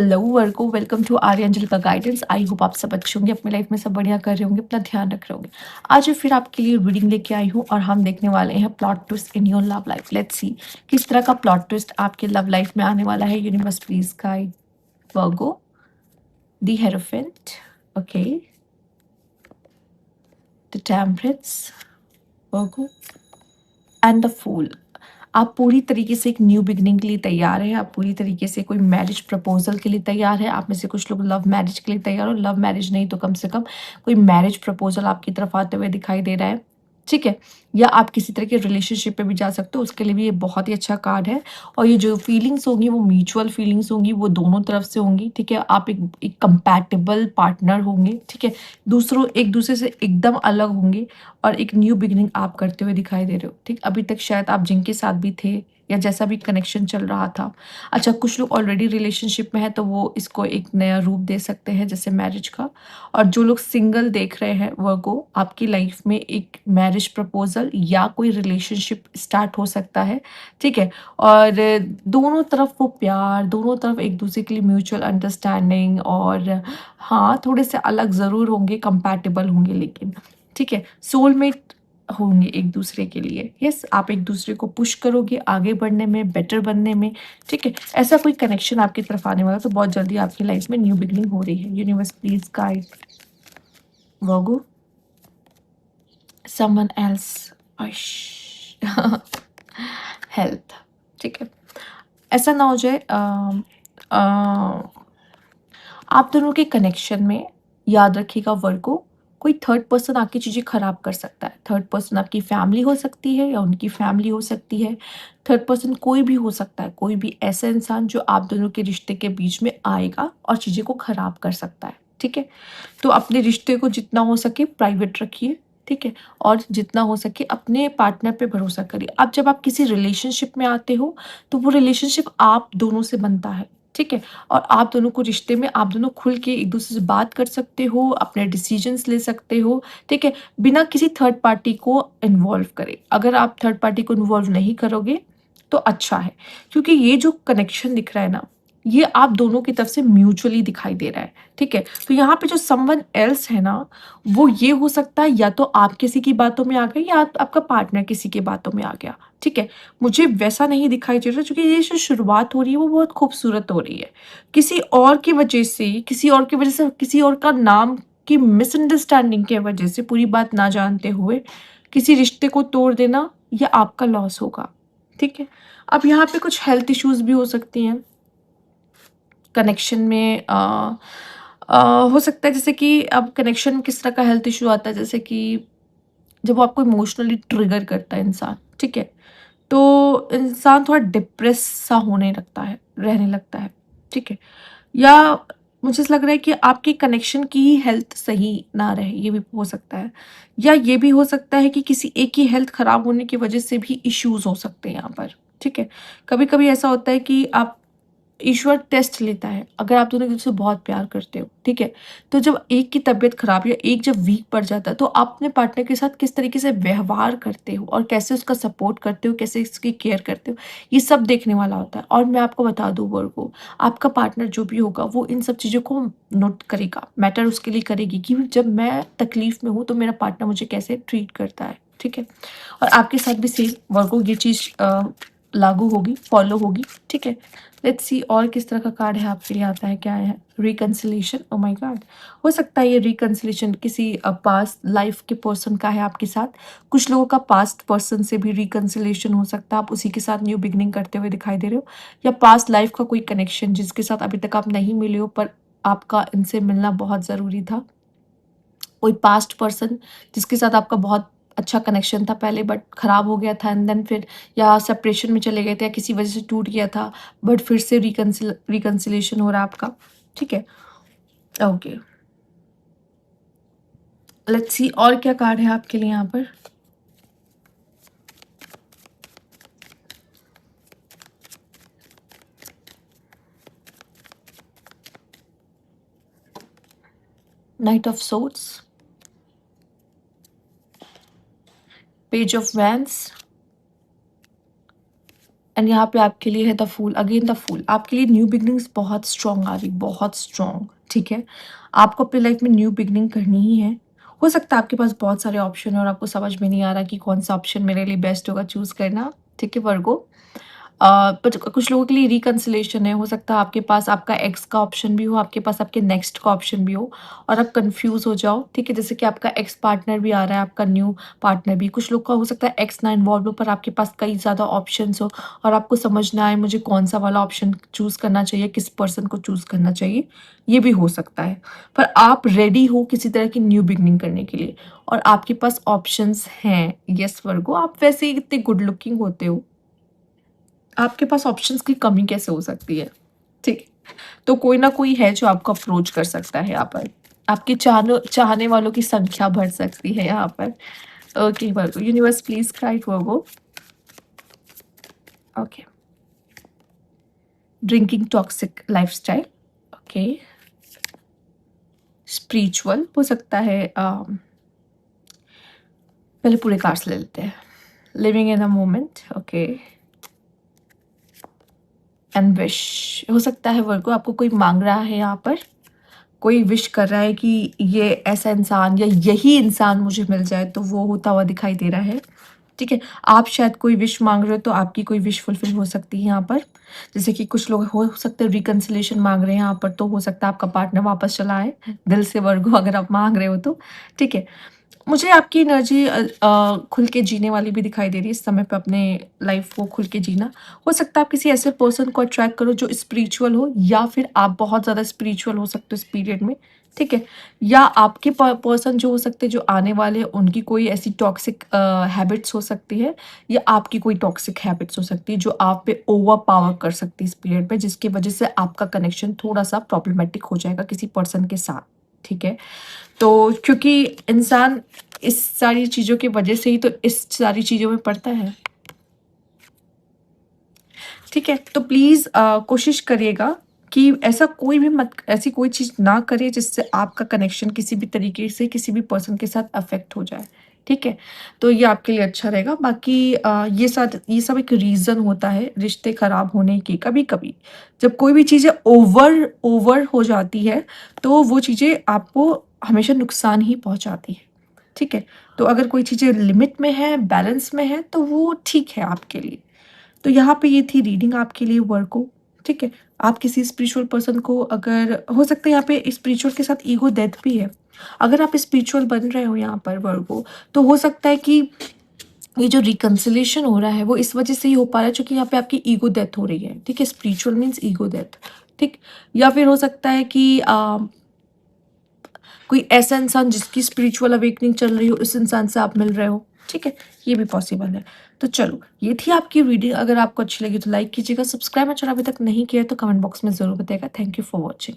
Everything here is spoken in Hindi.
हेलो वर्को, वेलकम टू आर्यंजल का गाइडेंस। आई होप आप सब अच्छे होंगे, अपनी लाइफ में सब बढ़िया कर रहे होंगे, अपना ध्यान रख रहे होंगे। आज मैं फिर आपके लिए रीडिंग लेके आई हूँ और हम देखने वाले हैं plot twist in your love life. Let's see किस तरह का प्लॉट ट्विस्ट आपके लव लाइफ में आने वाला है। Universe please guide Virgo the hierophant, okay, the temperance Virgo and the fool. आप पूरी तरीके से एक न्यू बिगनिंग के लिए तैयार है। आप पूरी तरीके से कोई मैरिज प्रपोजल के लिए तैयार है। आप में से कुछ लोग लव मैरिज के लिए तैयार हो। लव मैरिज नहीं तो कम से कम कोई मैरिज प्रपोजल आपकी तरफ आते हुए दिखाई दे रहा है, ठीक है। या आप किसी तरह के रिलेशनशिप पे भी जा सकते हो, उसके लिए भी ये बहुत ही अच्छा कार्ड है। और ये जो फीलिंग्स होंगी वो म्यूचुअल फीलिंग्स होंगी, वो दोनों तरफ से होंगी, ठीक है। आप एक कंपैटिबल पार्टनर होंगे, ठीक है। दूसरों एक दूसरे से एकदम अलग होंगे और एक न्यू बिगिनिंग आप करते हुए दिखाई दे रहे हो, ठीक। अभी तक शायद आप जिनके साथ भी थे या जैसा भी कनेक्शन चल रहा था, अच्छा कुछ लोग ऑलरेडी रिलेशनशिप में है तो वो इसको एक नया रूप दे सकते हैं जैसे मैरिज का। और जो लोग सिंगल देख रहे हैं वर्गो, आपकी लाइफ में एक मैरिज प्रपोजल या कोई रिलेशनशिप स्टार्ट हो सकता है, ठीक है। और दोनों तरफ वो प्यार, दोनों तरफ एक दूसरे के लिए म्यूचुअल अंडरस्टैंडिंग, और हाँ थोड़े से अलग ज़रूर होंगे, कंपैटिबल होंगे, लेकिन ठीक है, सोलमेट होंगे एक दूसरे के लिए। यस, आप एक दूसरे को पुश करोगे आगे बढ़ने में, बेटर बनने में, ठीक है। ऐसा कोई कनेक्शन आपकी तरफ आने वाला, तो बहुत जल्दी आपकी लाइफ में न्यू बिगनिंग हो रही है। Universe please guide Virgo someone else health, ठीक है। ऐसा ना हो जाए आप दोनों के कनेक्शन में, याद रखिएगा वर्गो, कोई थर्ड पर्सन आके चीज़ें खराब कर सकता है। थर्ड पर्सन आपकी फैमिली हो सकती है या उनकी फैमिली हो सकती है। थर्ड पर्सन कोई भी हो सकता है, कोई भी ऐसा इंसान जो आप दोनों के रिश्ते के बीच में आएगा और चीज़ें को खराब कर सकता है, ठीक है। तो अपने रिश्ते को जितना हो सके प्राइवेट रखिए, ठीक है। और जितना हो सके अपने पार्टनर पे भरोसा करिए। अब जब आप किसी रिलेशनशिप में आते हो तो वो रिलेशनशिप आप दोनों से बनता है, ठीक है। और आप दोनों को रिश्ते में आप दोनों खुल के एक दूसरे से बात कर सकते हो, अपने डिसीजंस ले सकते हो, ठीक है, बिना किसी थर्ड पार्टी को इन्वॉल्व करे। अगर आप थर्ड पार्टी को इन्वॉल्व नहीं करोगे तो अच्छा है, क्योंकि ये जो कनेक्शन दिख रहा है ना, ये आप दोनों की तरफ से म्यूचुअली दिखाई दे रहा है, ठीक है। तो यहाँ पे जो समवन एल्स है ना, वो ये हो सकता है या तो आप किसी की बातों में आ गए या आपका पार्टनर किसी की बातों में आ गया, ठीक है। मुझे वैसा नहीं दिखाई दे रहा, क्योंकि ये जो शुरुआत हो रही है वो बहुत खूबसूरत हो रही है। किसी और की वजह से, किसी और की वजह से, किसी और का नाम की मिसअंडरस्टैंडिंग की वजह से, पूरी बात ना जानते हुए किसी रिश्ते को तोड़ देना, ये आपका लॉस होगा, ठीक है। अब यहाँ पे कुछ हेल्थ इश्यूज भी हो सकती हैं कनेक्शन में। हो सकता है जैसे कि अब कनेक्शन में किस तरह का हेल्थ इशू आता है, जैसे कि जब वो आपको इमोशनली ट्रिगर करता है इंसान, ठीक है, तो इंसान थोड़ा डिप्रेस सा होने लगता है, रहने लगता है, ठीक है। या मुझे ऐसा लग रहा है कि आपकी कनेक्शन की ही हेल्थ सही ना रहे, ये भी हो सकता है। या ये भी हो सकता है कि किसी एक की हेल्थ खराब होने की वजह से भी इश्यूज हो सकते हैं यहाँ पर, ठीक है। कभी कभी ऐसा होता है कि आप, ईश्वर टेस्ट लेता है। अगर आप दोनों एक दूसरे से बहुत प्यार करते हो, ठीक है, तो जब एक की तबीयत खराब या एक जब वीक पड़ जाता है, तो आप अपने पार्टनर के साथ किस तरीके से व्यवहार करते हो और कैसे उसका सपोर्ट करते हो, कैसे इसकी केयर करते हो, ये सब देखने वाला होता है। और मैं आपको बता दूं वर्गो, आपका पार्टनर जो भी होगा वो इन सब चीज़ों को नोट करेगा, मैटर उसके लिए करेगी कि जब मैं तकलीफ में हूँ तो मेरा पार्टनर मुझे कैसे ट्रीट करता है, ठीक है। और आपके साथ भी सेम वर्गो ये चीज़ लागू होगी, फॉलो होगी, ठीक है। लेट्स सी और किस तरह का कार्ड है आपके लिए आता है, क्या है। रिकंसिलेशन, ओ माय गॉड, हो सकता है ये रिकंसिलेशन किसी पास्ट लाइफ के पर्सन का है आपके साथ। कुछ लोगों का पास्ट पर्सन से भी रिकंसिलेशन हो सकता है, आप उसी के साथ न्यू बिगनिंग करते हुए दिखाई दे रहे हो। या पास्ट लाइफ का कोई कनेक्शन जिसके साथ अभी तक आप नहीं मिले हो पर आपका इनसे मिलना बहुत ज़रूरी था। कोई पास्ट पर्सन जिसके साथ आपका बहुत अच्छा कनेक्शन था पहले बट खराब हो गया था, एंड देन फिर या सेपरेशन में चले गए थे या किसी वजह से टूट गया था, बट फिर से रिकंसिलेशन हो रहा है आपका, ठीक है। ओके, लेट्स सी और क्या कार्ड है आपके लिए यहाँ पर। Knight of swords, page of wands and यहाँ पे आपके लिए है the fool, again the fool. आपके लिए न्यू बिगनिंग्स बहुत स्ट्रॉन्ग आ रही, बहुत स्ट्रॉन्ग, ठीक है। आपको अपनी लाइफ में न्यू बिगनिंग करनी ही है। हो सकता है आपके पास बहुत सारे ऑप्शन है और आपको समझ में नहीं आ रहा कि कौन सा ऑप्शन मेरे लिए बेस्ट होगा चूज करना, ठीक है वर्गो। बट कुछ लोगों के लिए रिकंसिलेशन है। हो सकता है आपके पास आपका एक्स का ऑप्शन भी हो, आपके पास आपके नेक्स्ट का ऑप्शन भी हो और आप कंफ्यूज हो जाओ, ठीक है। जैसे कि आपका एक्स पार्टनर भी आ रहा है, आपका न्यू पार्टनर भी। कुछ लोग का हो सकता है एक्स ना इन्वॉल्व हो पर आपके पास कई ज़्यादा ऑप्शंस हो और आपको समझ ना आए मुझे कौन सा वाला ऑप्शन चूज़ करना चाहिए, किस पर्सन को चूज़ करना चाहिए, ये भी हो सकता है। पर आप रेडी हो किसी तरह की न्यू बिगनिंग करने के लिए और आपके पास ऑप्शंस हैं। यस वर्गो, आप वैसे ही इतने गुड लुकिंग होते हो, आपके पास ऑप्शंस की कमी कैसे हो सकती है, ठीक है। तो कोई ना कोई है जो आपको अप्रोच कर सकता है यहाँ पर। आपके चाहने वालों की संख्या बढ़ सकती है यहाँ पर। Okay Virgo, universe please guide Virgo. Okay, drinking toxic lifestyle, okay. Spiritual हो सकता है, पहले पूरे कार्ड्स ले लेते हैं। Living in a moment, okay. And wish हो सकता है वर्गो, आपको कोई मांग रहा है यहाँ पर, कोई विश कर रहा है कि ये ऐसा इंसान या यही इंसान मुझे मिल जाए, तो वो होता हुआ दिखाई दे रहा है, ठीक है। आप शायद कोई विश मांग रहे हो तो आपकी कोई विश फुलफिल हो सकती है यहाँ पर। जैसे कि कुछ लोग हो सकते हैं रिकंसिलेशन मांग रहे हैं यहाँ पर, तो हो सकता है आपका पार्टनर वापस चला आए दिल से वर्गो, अगर आप मांग रहे हो तो, ठीक है। मुझे आपकी एनर्जी खुल के जीने वाली भी दिखाई दे रही है इस समय पे, अपने लाइफ को खुल के जीना। हो सकता है आप किसी ऐसे पर्सन को अट्रैक्ट करो जो स्पिरिचुअल हो, या फिर आप बहुत ज़्यादा स्पिरिचुअल हो सकते हो इस पीरियड में, ठीक है। या आपके पर्सन जो हो सकते हैं जो आने वाले हैं, उनकी कोई ऐसी टॉक्सिक हैबिट्स हो सकती है, या आपकी कोई टॉक्सिक हैबिट्स हो सकती है जो आप पे ओवर पावर कर सकती है इस पीरियड पे, जिसकी वजह से आपका कनेक्शन थोड़ा सा प्रॉब्लमेटिक हो जाएगा किसी पर्सन के साथ, ठीक है। तो क्योंकि इंसान इस सारी चीज़ों की वजह से ही तो इस सारी चीज़ों में पड़ता है, ठीक है। तो प्लीज़ कोशिश करिएगा कि ऐसा कोई भी मत ऐसी कोई चीज़ ना करिए जिससे आपका कनेक्शन किसी भी तरीके से किसी भी पर्सन के साथ अफेक्ट हो जाए, ठीक है। तो ये आपके लिए अच्छा रहेगा। बाकी ये सब एक रीज़न होता है रिश्ते ख़राब होने की। कभी-कभी जब कोई भी चीज़ें ओवर ओवर हो जाती है, तो वो चीज़ें आपको हमेशा नुकसान ही पहुँचाती है, ठीक है। तो अगर कोई चीज़ें लिमिट में है, बैलेंस में है, तो वो ठीक है आपके लिए। तो यहाँ पे ये थी रीडिंग आपके लिए वर्गो, ठीक है। आप किसी स्पिरिचुअल पर्सन को, अगर हो सकता है यहाँ पे स्पिरिचुअल के साथ ईगो डेथ भी है। अगर आप स्पिरिचुअल बन रहे हो यहाँ पर वर्गो, तो हो सकता है कि ये जो रिकंसिलेशन हो रहा है वो इस वजह से ही हो पा रहा है क्योंकि यहाँ पे आपकी ईगो डेथ हो रही है, ठीक है। स्पिरिचुअल मीन्स ईगो डेथ, ठीक। या फिर हो सकता है कि कोई ऐसा इंसान जिसकी स्पिरिचुअल अवेकनिंग चल रही हो, उस इंसान से आप मिल रहे हो, ठीक है। ये भी पॉसिबल है। तो चलो, ये थी आपकी रीडिंग। अगर आपको अच्छी लगी तो लाइक कीजिएगा, सब्सक्राइब मेरा चैनल अभी तक नहीं किया तो कमेंट बॉक्स में ज़रूर बताइएगा। Thank you for watching.